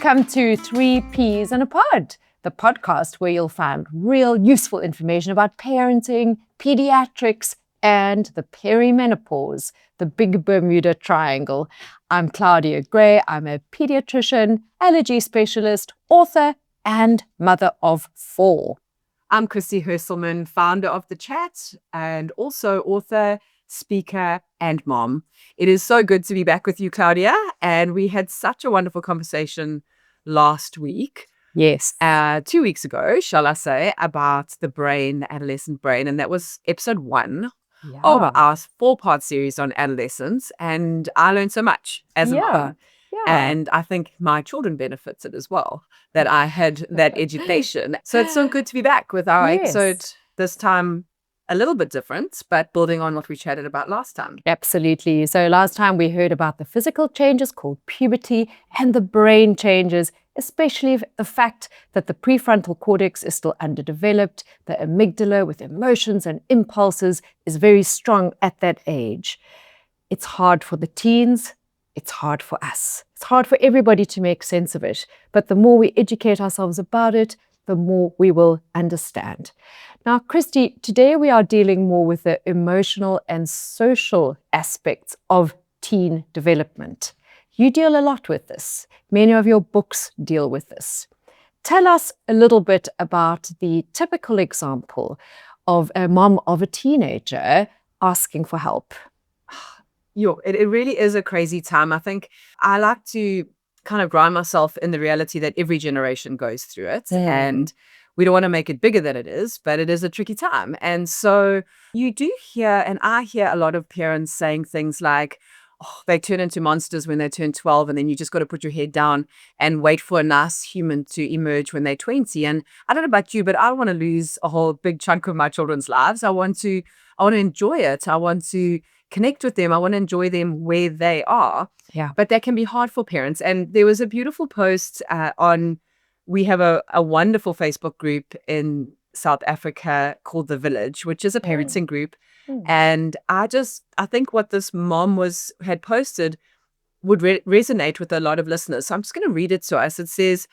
Welcome to 3Ps in a Pod, the podcast where you'll find real useful information about parenting, pediatrics, and the perimenopause, the big Bermuda Triangle. I'm Claudia Gray. I'm a pediatrician, allergy specialist, author, and mother of 4. I'm Christy Herselman, founder of The Chat and also author, speaker, and mom. It is so good to be back with you, Claudia. And we had such a wonderful conversation last week. Yes. 2 weeks ago, shall I say, about the brain, the adolescent brain. And that was episode 1 of our 4-part series on adolescence. And I learned so much as a mom. And I think my children benefited as well, that I had that education. So it's so good to be back with our episode this time, a little bit different, but building on what we chatted about last time. Absolutely. So last time we heard about the physical changes called puberty and the brain changes, especially the fact that the prefrontal cortex is still underdeveloped. The amygdala with emotions and impulses is very strong at that age. It's hard for the teens. It's hard for us. It's hard for everybody to make sense of it. But the more we educate ourselves about it, the more we will understand. Now, Christy, today we are dealing more with the emotional and social aspects of teen development. You deal a lot with this. Many of your books deal with this. Tell us a little bit about the typical example of a mom of a teenager asking for help. It really is a crazy time. I think I like to kind of ground myself in the reality that every generation goes through it. And we don't want to make it bigger than it is, but it is a tricky time. And so you do hear, and I hear a lot of parents saying things like, they turn into monsters when they turn 12, and then you just got to put your head down and wait for a nice human to emerge when they're 20. And I don't know about you, but I don't want to lose a whole big chunk of my children's lives. I want to enjoy it. I want to connect with them. I want to enjoy them where they are. Yeah. But that can be hard for parents. And there was a beautiful post we have a wonderful Facebook group in South Africa called The Village, which is a parenting group. And I think what this mom had posted would resonate with a lot of listeners. So I'm just going to read it to us. It says,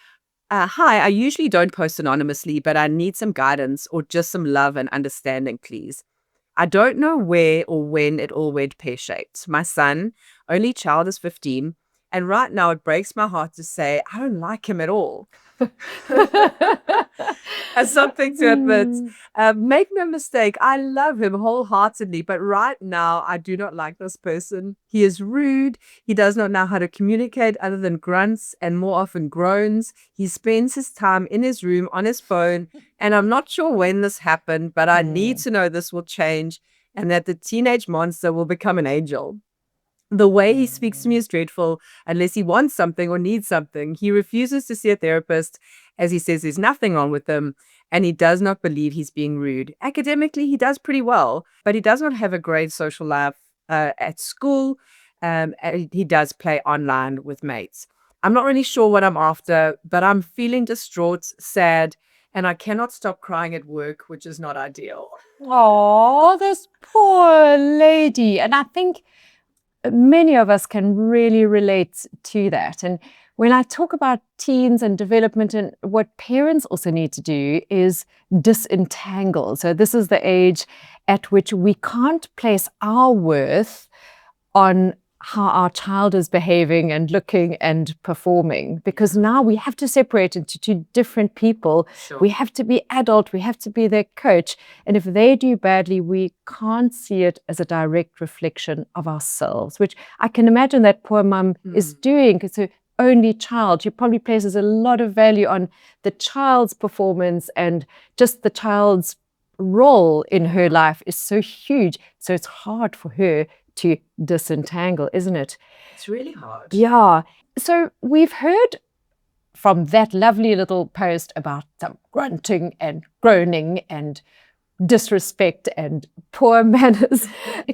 hi, I usually don't post anonymously, but I need some guidance or just some love and understanding, please. I don't know where or when it all went pear-shaped. My son, only child, is 15, and right now it breaks my heart to say I don't like him at all. As something to admit. Make no mistake, I love him wholeheartedly, but right now I do not like this person. He is rude. He does not know how to communicate other than grunts and more often groans. He spends his time in his room on his phone, and I'm not sure when this happened, but I need to know this will change and that the teenage monster will become an angel. The way he speaks to me is dreadful unless he wants something or needs something. He refuses to see a therapist as he says there's nothing wrong with him, and he does not believe he's being rude. Academically, he does pretty well, but he does not have a great social life at school. He does play online with mates. I'm not really sure what I'm after, but I'm feeling distraught, sad, and I cannot stop crying at work, which is not ideal. Oh, this poor lady. And I think many of us can really relate to that. And when I talk about teens and development, and what parents also need to do is disentangle. So this is the age at which we can't place our worth on how our child is behaving and looking and performing, because now we have to separate into 2 different people. Sure. We have to be adult, we have to be their coach. And if they do badly, we can't see it as a direct reflection of ourselves, which I can imagine that poor mum is doing, because her only child, she probably places a lot of value on the child's performance, and just the child's role in her life is so huge. So it's hard for her to disentangle, isn't it? It's really hard. Yeah. So we've heard from that lovely little post about some grunting and groaning and disrespect and poor manners.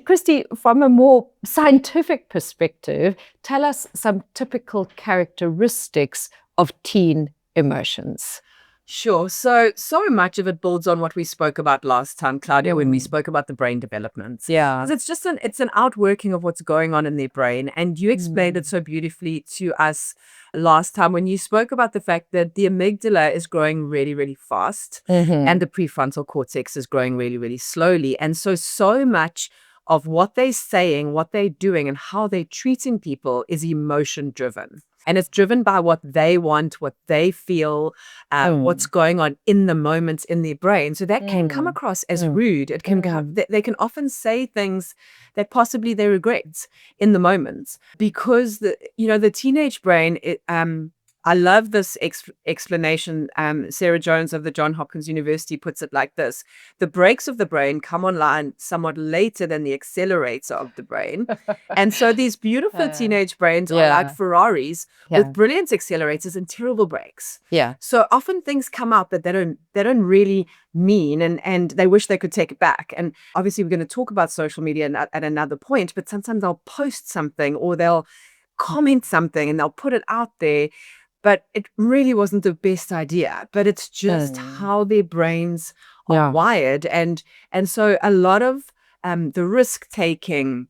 Christy, from a more scientific perspective, tell us some typical characteristics of teen emotions. Sure. So much of it builds on what we spoke about last time, Claudia, when we spoke about the brain development. Yeah. Because it's just it's an outworking of what's going on in their brain. And you explained it so beautifully to us last time when you spoke about the fact that the amygdala is growing really, really fast and the prefrontal cortex is growing really, really slowly. And so much of what they're saying, what they're doing, and how they're treating people is emotion driven. And it's driven by what they want, what they feel, what's going on in the moment in their brain. So that can come across as rude. It can they can often say things that possibly they regret in the moment because the teenage brain. I love this explanation. Sarah Jones of the Johns Hopkins University puts it like this: the brakes of the brain come online somewhat later than the accelerator of the brain. And so these beautiful teenage brains are like Ferraris with brilliant accelerators and terrible brakes. Yeah. So often things come out that they don't really mean, and they wish they could take it back. And obviously we're going to talk about social media at another point, but sometimes they'll post something or they'll comment something and they'll put it out there. But it really wasn't the best idea. But it's just how their brains are wired. And so a lot of the risk taking,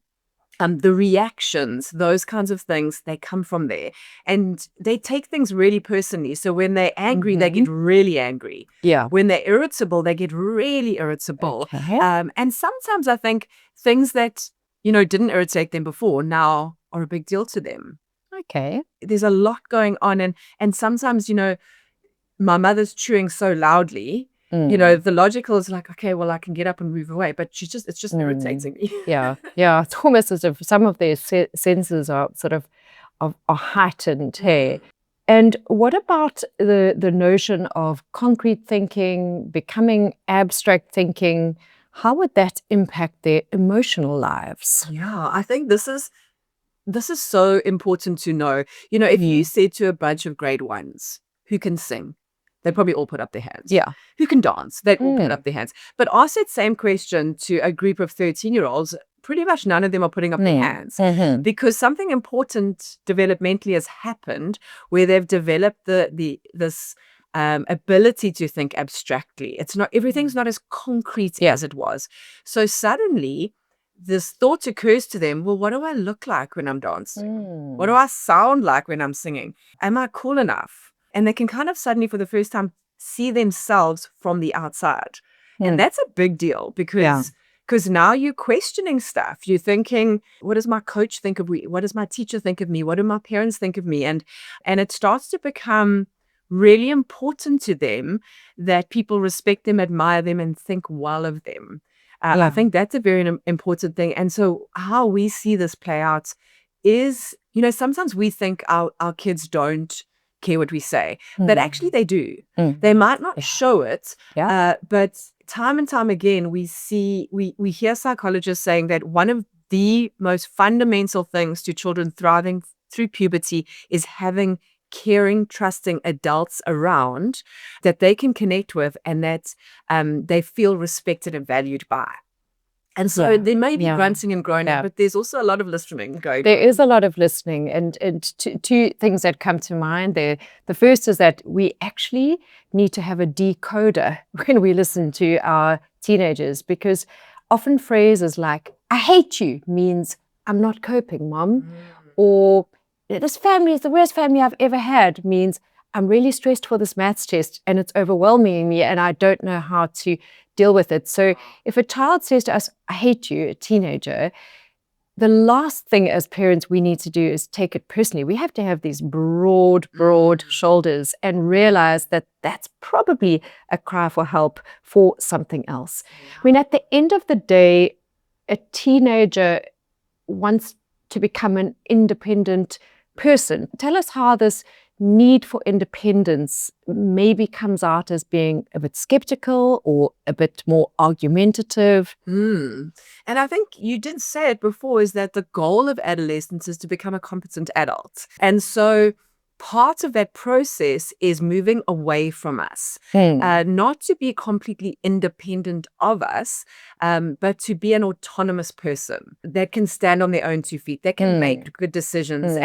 the reactions, those kinds of things, they come from there. And they take things really personally. So when they're angry, they get really angry. Yeah. When they're irritable, they get really irritable. Okay. And sometimes I think things that, didn't irritate them before now are a big deal to them. Okay. There's a lot going on. And sometimes, my mother's chewing so loudly, the logical is like, okay, well, I can get up and move away. But it's just irritating me. Yeah. It's almost as if some of their senses are sort of are heightened. Hey. And what about the notion of concrete thinking, becoming abstract thinking? How would that impact their emotional lives? Yeah, I think this is so important to know. If you said to a bunch of grade ones who can sing, they'd probably all put up their hands. Yeah. Who can dance, they'd all put up their hands. But ask that same question to a group of 13-year-olds, pretty much none of them are putting up their hands because something important developmentally has happened where they've developed this ability to think abstractly. It's not, everything's not as concrete as it was. So suddenly this thought occurs to them, well, what do I look like when I'm dancing? What do I sound like when I'm singing? Am I cool enough? And they can kind of suddenly for the first time see themselves from the outside. And that's a big deal because now you're questioning stuff. You're thinking, what does my coach think of me? What does my teacher think of me? What do my parents think of me? And it starts to become really important to them that people respect them, admire them, and think well of them. I think that's a very important thing. And so how we see this play out is, sometimes we think our kids don't care what we say, but actually they do. They might not show it, but time and time again, we hear psychologists saying that one of the most fundamental things to children thriving through puberty is having caring, trusting adults around that they can connect with and that they feel respected and valued by. And so there may be grunting and groaning, but there's also a lot of listening going on. There is a lot of listening, and two things that come to mind there. The first is that we actually need to have a decoder when we listen to our teenagers, because often phrases like, I hate you, means I'm not coping, Mom. Or this family is the worst family I've ever had, means I'm really stressed for this maths test and it's overwhelming me and I don't know how to deal with it. So if a child says to us, I hate you, a teenager, the last thing as parents we need to do is take it personally. We have to have these broad shoulders and realize that that's probably a cry for help for something else. I mean, at the end of the day, a teenager wants to become an independent person. Tell us how this need for independence maybe comes out as being a bit skeptical or a bit more argumentative. And I think you did say it before, is that the goal of adolescence is to become a competent adult. And so part of that process is moving away from us, not to be completely independent of us, but to be an autonomous person that can stand on their own 2 feet, that can make good decisions.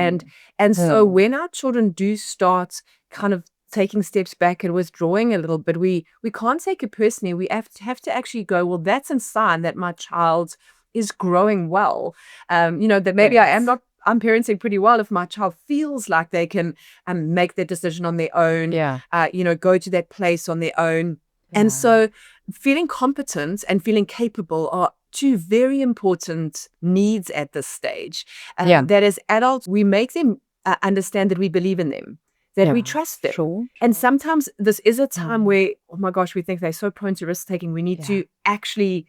And so when our children do start kind of taking steps back and withdrawing a little bit, we can't take it personally. We have to actually go, well, that's a sign that my child is growing well. That maybe I'm parenting pretty well if my child feels like they can make their decision on their own, go to that place on their own. Yeah. And so feeling competent and feeling capable are two very important needs at this stage. That as adults, we make them understand that we believe in them, that we trust them. Sure. And sometimes this is a time where, oh my gosh, we think they're so prone to risk taking. We need to actually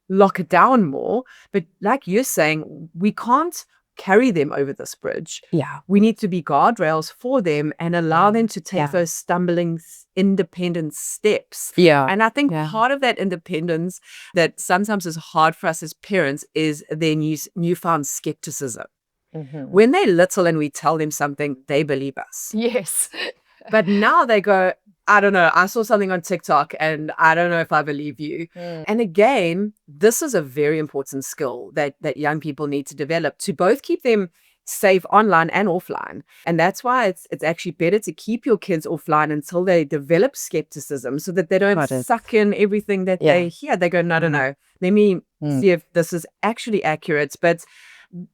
lock it down more. But like you're saying, we can't carry them over this bridge. Yeah. We need to be guardrails for them and allow them to take those stumbling, independent steps. Yeah. And I think part of that independence that sometimes is hard for us as parents is their newfound skepticism. Mm-hmm. When they're little and we tell them something, they believe us. Yes. But now they go, I don't know, I saw something on TikTok and I don't know if I believe you. And again, this is a very important skill that young people need to develop to both keep them safe online and offline. And that's why it's actually better to keep your kids offline until they develop skepticism so that they don't suck in everything that they hear. They go, no, let me see if this is actually accurate. But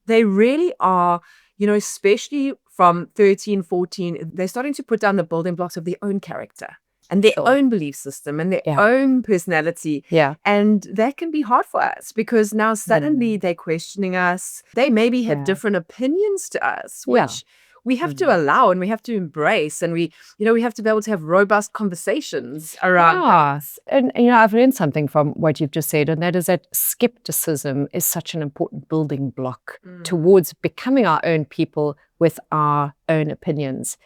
they really are, especially from 13, 14, they're starting to put down the building blocks of their own character and their own belief system and their own personality. Yeah. And that can be hard for us because now suddenly they're questioning us. They maybe have different opinions to us, which we have to allow and we have to embrace. And we have to be able to have robust conversations around us. And, I've learned something from what you've just said, and that is that skepticism is such an important building block towards becoming our own people with our own opinions.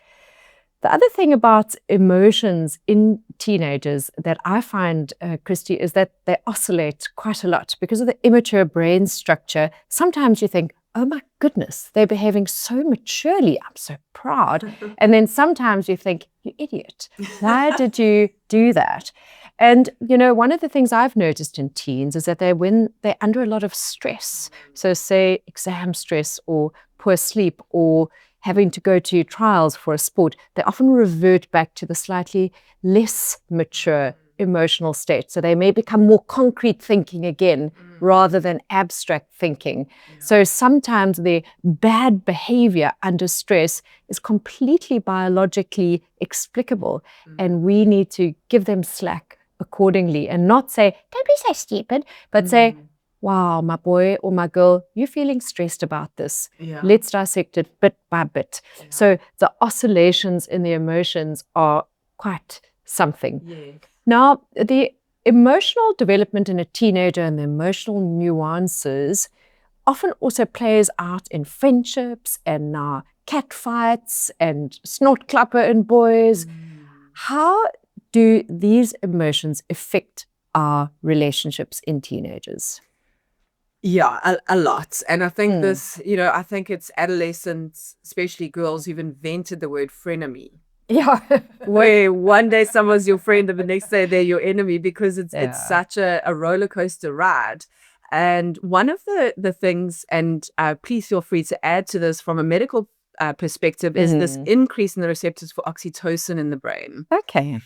The other thing about emotions in teenagers that I find, Christy, is that they oscillate quite a lot because of the immature brain structure. Sometimes you think, oh my goodness, they're behaving so maturely. I'm so proud. And then sometimes you think, you idiot, why did you do that? And, one of the things I've noticed in teens is that when they're under a lot of stress, so say exam stress or poor sleep or having to go to trials for a sport, they often revert back to the slightly less mature emotional state. So they may become more concrete thinking again rather than abstract thinking. So sometimes their bad behavior under stress is completely biologically explicable, and we need to give them slack accordingly and not say, don't be so stupid, but say, wow, my boy or my girl, you're feeling stressed about this. Let's dissect it bit by bit. So the oscillations in the emotions are quite something. Now, the emotional development in a teenager and the emotional nuances often also plays out in friendships and cat fights and snort clapper in boys. How do these emotions affect our relationships in teenagers? Yeah, a lot. And I think I think it's adolescents, especially girls, who've invented the word frenemy. Yeah. Where one day someone's your friend and the next day they're your enemy because it's such a roller coaster ride. And one of the things, and please feel free to add to this from a medical perspective, is this increase in the receptors for oxytocin in the brain. Okay.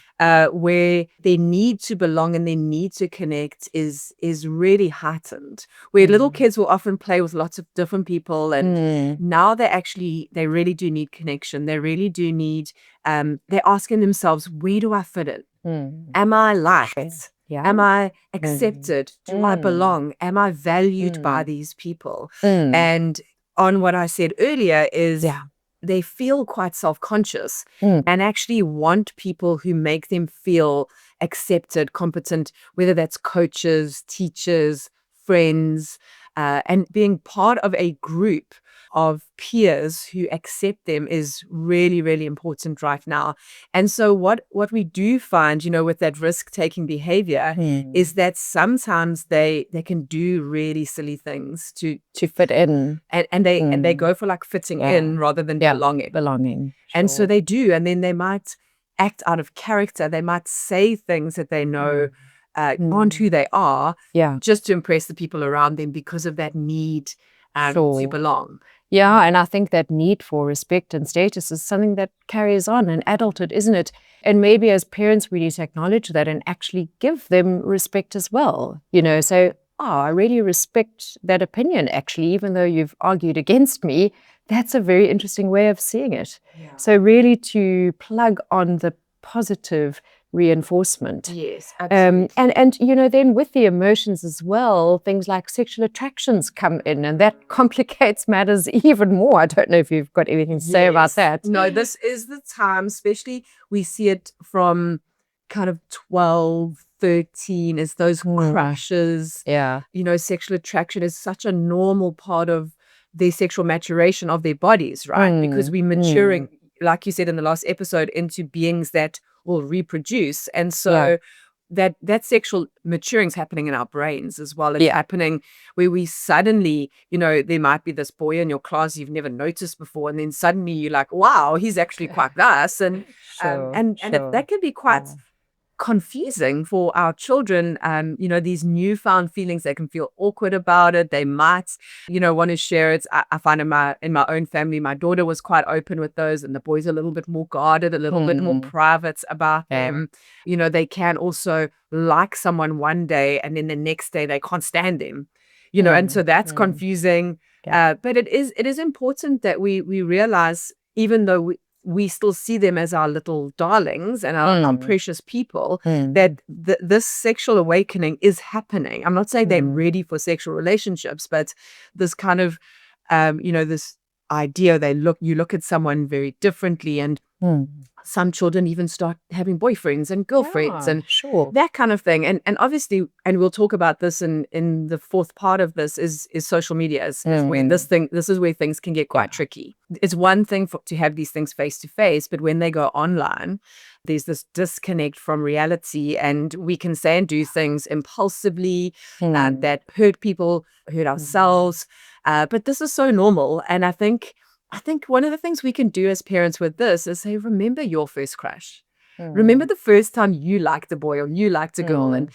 Where their need to belong and their need to connect is really heightened. Where little kids will often play with lots of different people, and now they really do need connection. They really do need. They're asking themselves, where do I fit in? Am I liked? Am I accepted? Do I belong? Am I valued by these people? And on what I said earlier is they feel quite self-conscious and actually want people who make them feel accepted, competent, whether that's coaches, teachers, friends, and being part of a group of peers who accept them is really, really important right now. And so what we do find, with that risk-taking behavior is that sometimes they can do really silly things to fit in. And they go for like fitting in rather than belonging. Belonging. And so they do. And then they might act out of character. They might say things that they know aren't who they are just to impress the people around them because of that need to belong. Yeah, and I think that need for respect and status is something that carries on in adulthood, isn't it? And maybe as parents, we need to acknowledge that and actually give them respect as well. So, I really respect that opinion, actually, even though you've argued against me. That's a very interesting way of seeing it. Yeah. So really to plug on the positive reinforcement. Yes, absolutely. And then with the emotions as well, things like sexual attractions come in, and that complicates matters even more. I don't know if you've got anything to say about that. No, this is the time, especially we see it from kind of 12, 13, is those crushes. Yeah. Sexual attraction is such a normal part of their sexual maturation of their bodies, right? Because we're maturing, like you said in the last episode, into beings that will reproduce. And so that sexual maturing is happening in our brains as well. It's happening where we suddenly, there might be this boy in your class you've never noticed before, and then suddenly you're like, wow, he's actually quite nice. And that can be quite confusing for our children. These newfound feelings, they can feel awkward about it. They might, want to share it. I find in my own family, my daughter was quite open with those, and the boys are a little bit more guarded, a little bit more private about them. They can also like someone one day and then the next day they can't stand them. And so that's confusing. But it is important that we realize, even though we still see them as our little darlings and our precious people, that this sexual awakening is happening. I'm not saying they're ready for sexual relationships, but this kind of, this idea, you look at someone very differently, and some children even start having boyfriends and girlfriends and that kind of thing. And obviously, and we'll talk about this in the fourth part of this, is social media is when this is where things can get quite tricky. It's one thing to have these things face to face, but when they go online, there's this disconnect from reality, and we can say and do things impulsively that hurt people, hurt ourselves. But this is so normal. And I think one of the things we can do as parents with this is say, remember your first crush. Remember the first time you liked a boy or you liked a girl, and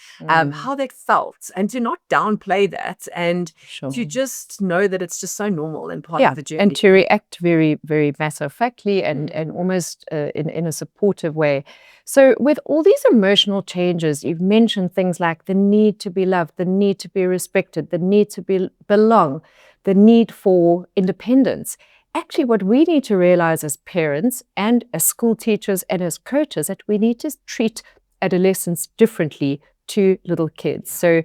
how that felt, and to not downplay that, and to just know that it's just so normal and part of the journey. And to react very, very matter-of-factly and almost in a supportive way. So with all these emotional changes, you've mentioned things like the need to be loved, the need to be respected, the need to belong, the need for independence. Actually, what we need to realize as parents and as school teachers and as coaches, that we need to treat adolescents differently to little kids. So,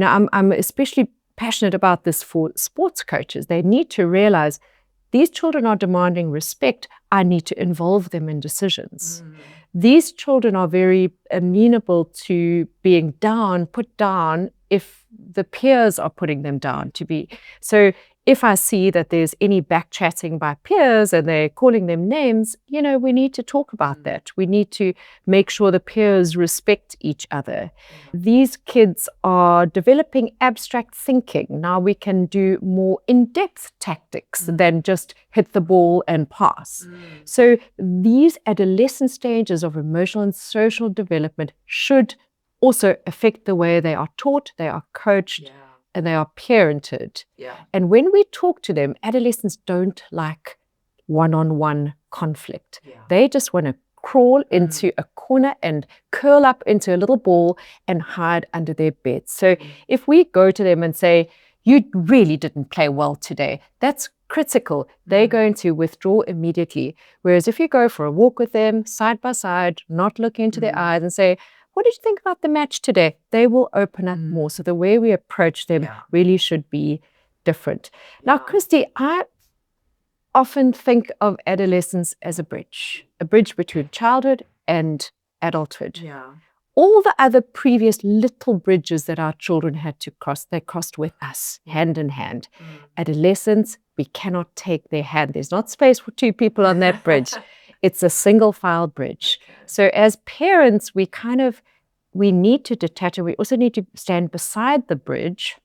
I'm especially passionate about this for sports coaches. They need to realize these children are demanding respect. I need to involve them in decisions. These children are very amenable to being put down, if the peers are putting them down to be. So if I see that there's any back-chatting by peers and they're calling them names, we need to talk about that. We need to make sure the peers respect each other. These kids are developing abstract thinking. Now we can do more in-depth tactics than just hit the ball and pass. So these adolescent stages of emotional and social development should also affect the way they are taught, they are coached, and they are parented. And when we talk to them, adolescents don't like one-on-one conflict. They just want to crawl into a corner and curl up into a little ball and hide under their bed. So if we go to them and say, you really didn't play well today, that's critical. They're going to withdraw immediately. Whereas if you go for a walk with them, side by side, not look into their eyes and say, what did you think about the match today? They will open up more. So the way we approach them really should be different. Now, Christy, I often think of adolescence as a bridge between childhood and adulthood. All the other previous little bridges that our children had to cross, they crossed with us, hand in hand. Adolescents, we cannot take their hand. There's not space for two people on that bridge. It's a single file bridge. So as parents, we need to detach, and we also need to stand beside the bridge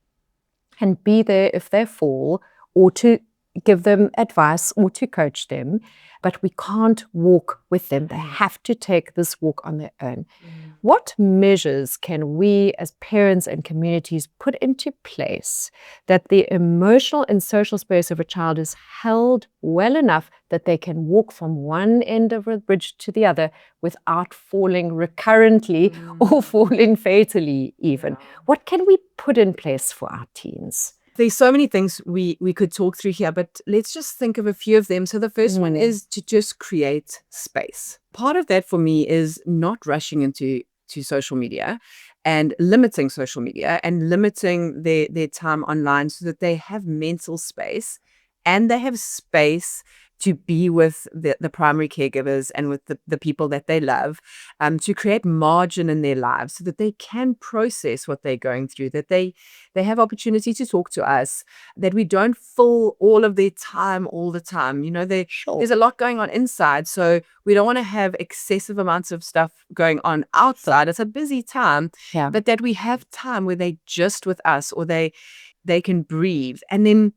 and be there if they fall, or to give them advice or to coach them, but we can't walk with them. They have to take this walk on their own. What measures can we as parents and communities put into place that the emotional and social space of a child is held well enough that they can walk from one end of a bridge to the other without falling recurrently or falling fatally even? What can we put in place for our teens? There's so many things we could talk through here, but let's just think of a few of them. So the first one is to just create space. Part of that for me is not rushing into social media and limiting social media and limiting their time online so that they have mental space and they have space to be with the primary caregivers and with the people that they love, to create margin in their lives so that they can process what they're going through, that they have opportunity to talk to us, that we don't fill all of their time all the time. You know, there's a lot going on inside, so we don't want to have excessive amounts of stuff going on outside. It's a busy time, but that we have time where they just with us or they can breathe. And then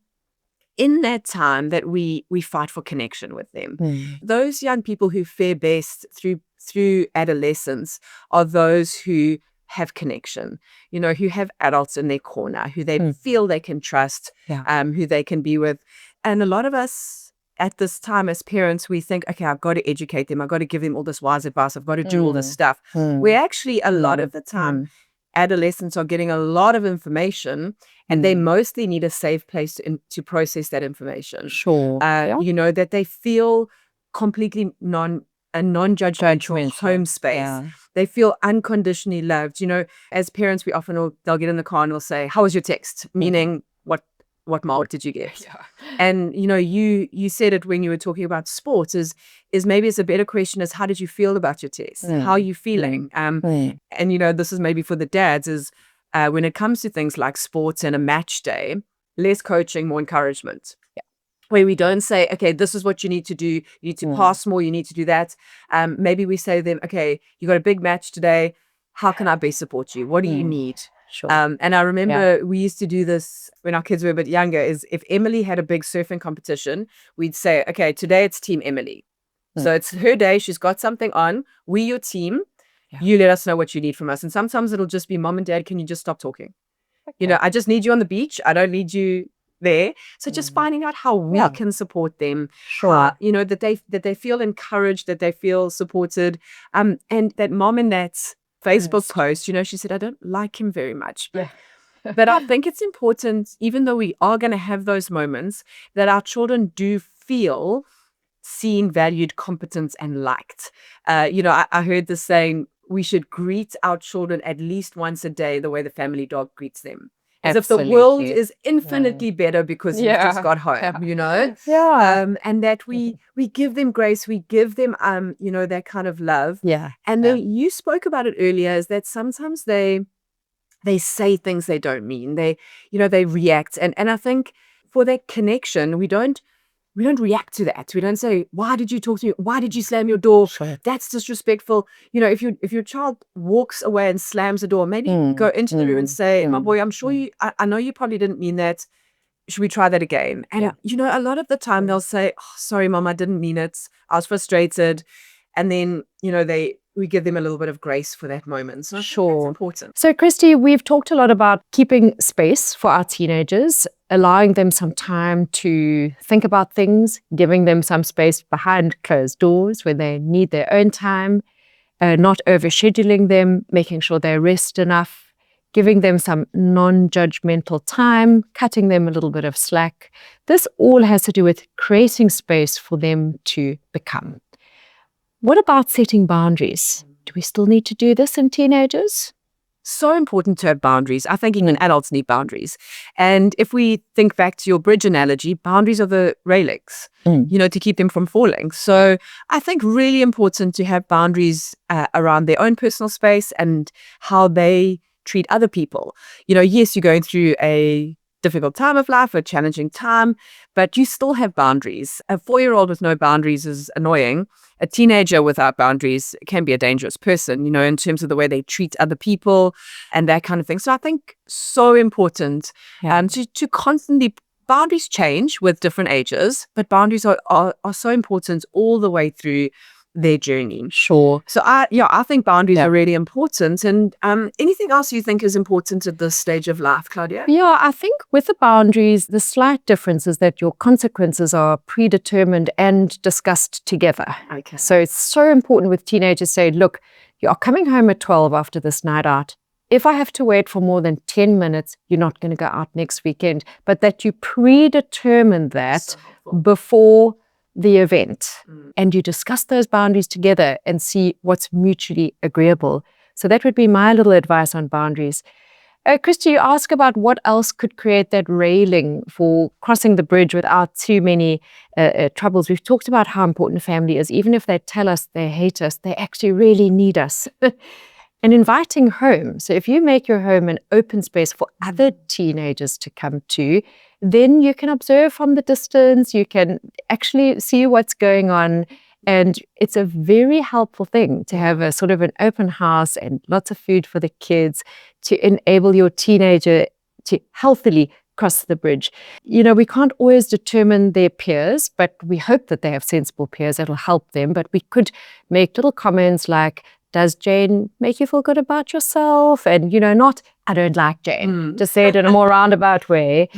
in that time that we fight for connection with them. Those young people who fare best through adolescence are those who have connection, you know, who have adults in their corner, who they feel they can trust, who they can be with. And a lot of us at this time as parents, we think, okay, I've got to educate them. I've got to give them all this wise advice. I've got to do all this stuff. Where actually a lot of the time, adolescents are getting a lot of information and they mostly need a safe place to process that information. You know, that they feel completely non-judgmental home space. They feel unconditionally loved. You know, as parents, we often they'll get in the car and they'll say, how was your text? Meaning, what mark did you get? And, you know, you said it when you were talking about sports is maybe it's a better question is how did you feel about your test? How are you feeling? And, you know, this is maybe for the dads is when it comes to things like sports and a match day, less coaching, more encouragement. Where we don't say, okay, this is what you need to do. You need to pass more. You need to do that. Maybe we say to them, okay, you got a big match today. How can I best support you? What do you need? And I remember we used to do this when our kids were a bit younger is if Emily had a big surfing competition, we'd say, okay, today it's Team Emily. So it's her day. She's got something on. We your team. You let us know what you need from us. And sometimes it'll just be, Mom and Dad, can you just stop talking? You know, I just need you on the beach. I don't need you there. So just finding out how we can support them. You know, that they feel encouraged, that they feel supported. And that Mom in that Facebook post, you know, she said, I don't like him very much. But I think it's important, even though we are going to have those moments, that our children do feel seen, valued, competent, and liked. You know, I heard this saying, we should greet our children at least once a day the way the family dog greets them. As if the world is infinitely better because you've just got home, you know? And that we give them grace, we give them, you know, that kind of love. And then you spoke about it earlier, is that sometimes they say things they don't mean. They, you know, they react. And I think for that connection, we don't react to that. We don't say, why did you talk to me? Why did you slam your door? That's disrespectful. You know, if your child walks away and slams the door, maybe go into the room and say, my boy, I'm sure I know you probably didn't mean that. Should we try that again? And, you know, a lot of the time they'll say, oh, sorry, Mom, I didn't mean it. I was frustrated. And then, you know, we give them a little bit of grace for that moment. So that's important. So, Christy, we've talked a lot about keeping space for our teenagers, allowing them some time to think about things, giving them some space behind closed doors when they need their own time, not overscheduling them, making sure they rest enough, giving them some non-judgmental time, cutting them a little bit of slack. This all has to do with creating space for them to become. What about setting boundaries? Do we still need to do this in teenagers? So important to have boundaries. I think even adults need boundaries. And if we think back to your bridge analogy, boundaries are the railings, you know, to keep them from falling. So I think really important to have boundaries around their own personal space and how they treat other people. You know, yes, you're going through a difficult time of life, a challenging time, but you still have boundaries. A 4-year-old with no boundaries is annoying. A teenager without boundaries can be a dangerous person, you know, in terms of the way they treat other people and that kind of thing. So I think so important to constantly boundaries change with different ages, but boundaries are so important all the way through their journey. Sure. So I think boundaries are really important. And anything else you think is important at this stage of life, Claudia? Yeah, I think with the boundaries, the slight difference is that your consequences are predetermined and discussed together. Okay. So it's so important with teenagers say, look, you are coming home at 12 after this night out. If I have to wait for more than 10 minutes, you're not going to go out next weekend. But that you predetermine that before the event, and you discuss those boundaries together and see what's mutually agreeable. So that would be my little advice on boundaries. Christy, you ask about what else could create that railing for crossing the bridge without too many troubles. We've talked about how important family is. Even if they tell us they hate us, they actually really need us. And inviting home. So if you make your home an open space for other teenagers to come to, then you can observe from the distance, you can actually see what's going on. And it's a very helpful thing to have a sort of an open house and lots of food for the kids to enable your teenager to healthily cross the bridge. You know, we can't always determine their peers, but we hope that they have sensible peers that'll help them. But we could make little comments like, does Jane make you feel good about yourself? And, you know, not, I don't like Jane. Just say it in a more roundabout way.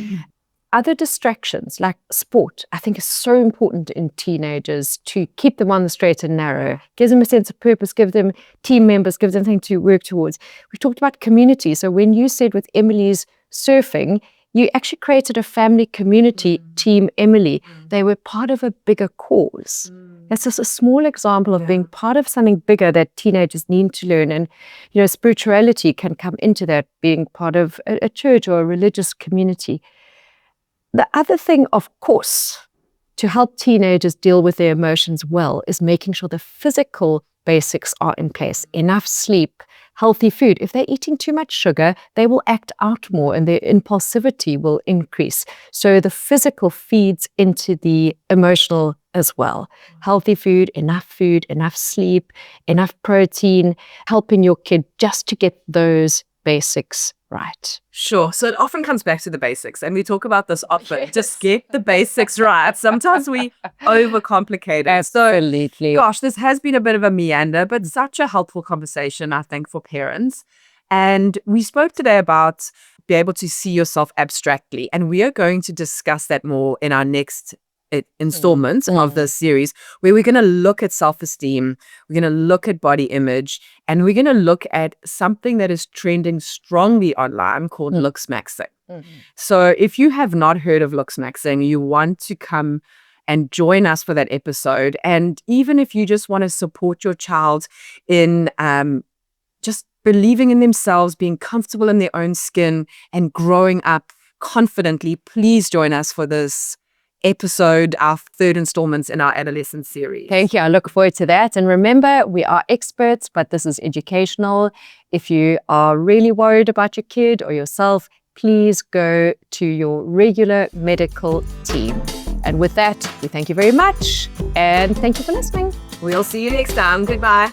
Other distractions like sport, I think is so important in teenagers to keep them on the straight and narrow. Gives them a sense of purpose, give them team members, give them things to work towards. We talked about community. So when you said with Emily's surfing, you actually created a family community, Team Emily. They were part of a bigger cause. That's just a small example of being part of something bigger that teenagers need to learn. And, you know, spirituality can come into that, being part of a church or a religious community. The other thing, of course, to help teenagers deal with their emotions well is making sure the physical basics are in place. Enough sleep, healthy food. If they're eating too much sugar, they will act out more and their impulsivity will increase. So the physical feeds into the emotional as well. Healthy food, enough sleep, enough protein, helping your kid just to get those basics right. Sure. So it often comes back to the basics, and we talk about this often. Yes. Just get the basics right. Sometimes we overcomplicate it. Absolutely. So, gosh, this has been a bit of a meander, but such a helpful conversation, I think, for parents. And we spoke today about be able to see yourself abstractly, and we are going to discuss that more in our next installments of this series, where we're going to look at self-esteem, we're going to look at body image, and we're going to look at something that is trending strongly online called looks maxing. So if you have not heard of looks maxing, you want to come and join us for that episode. And even if you just want to support your child in just believing in themselves, being comfortable in their own skin and growing up confidently, please join us for this episode, our third installment in our adolescent series. Thank you. I look forward to that. And remember, we are experts, but this is educational. If you are really worried about your kid or yourself, please go to your regular medical team. And with that, we thank you very much. And thank you for listening. We'll see you next time. Goodbye.